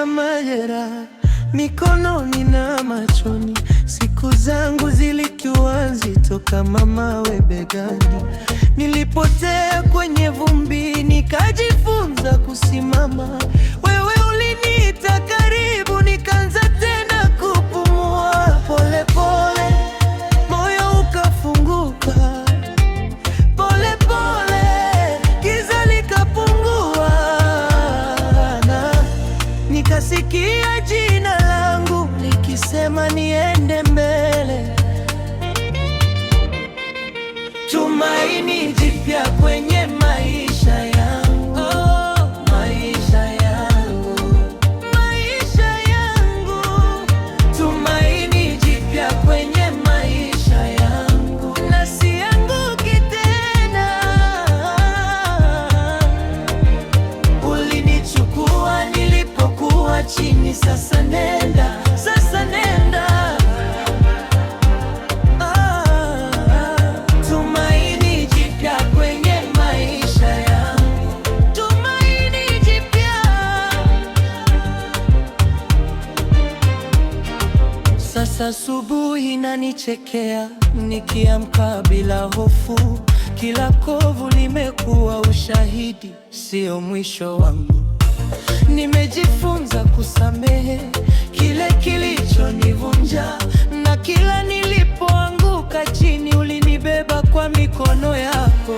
na majeraha mikononi na machoni. Siku zangu zilikuwa nzito kama mawe begani. Nilipotea kwenye vumbi, nikajifunza kusimama. Wewe uliniita karibu, nikaanza tena kupumua. Pole pole moyo ukafunguka, pole pole giza likapungua, na nikasikia jina langu likisema niende mbele. Tumaini jipya kwenye maisha yangu, oh, maisha yangu, maisha yangu. Tumaini jipya kwenye maisha yangu, na sianguki tena. Ulinichukua nilipokuwa chini, sasa nenda, sasa nenda. Sasa asubuhi nanichekea, nikiamka bila hofu. Kila kovu limekuwa ushahidi, sio mwisho wangu. Nimejifunza kusamehe kile kilichonivunja, na kila nilipoanguka chini ulinibeba kwa mikono yako.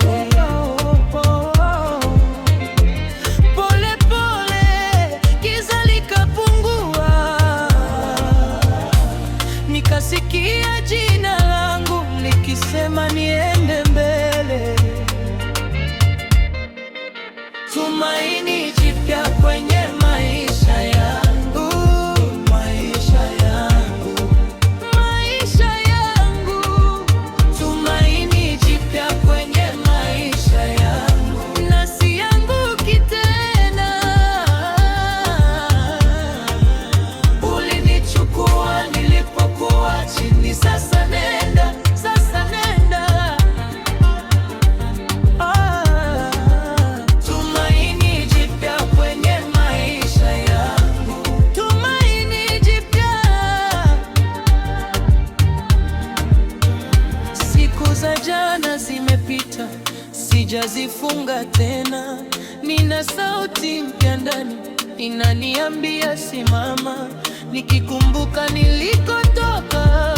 Pole pole giza likapungua, nikasikia jina langu likisema niende mbele. Tumaini jipya kwenye maisha yangu, maisha yangu, maisha yangu. Tumaini jipya kwenye maisha yangu, na sianguki tena. Ulinichukua nilipokuwa chini, sasa nenda, sasa nenda. Tumaini jipya kwenye maisha yangu, tumaini jipya. Siku za jana zimepita, sijazifunga tena. Nina sauti mpya ndani inaniambia simama, nikikumbuka nilikotoka.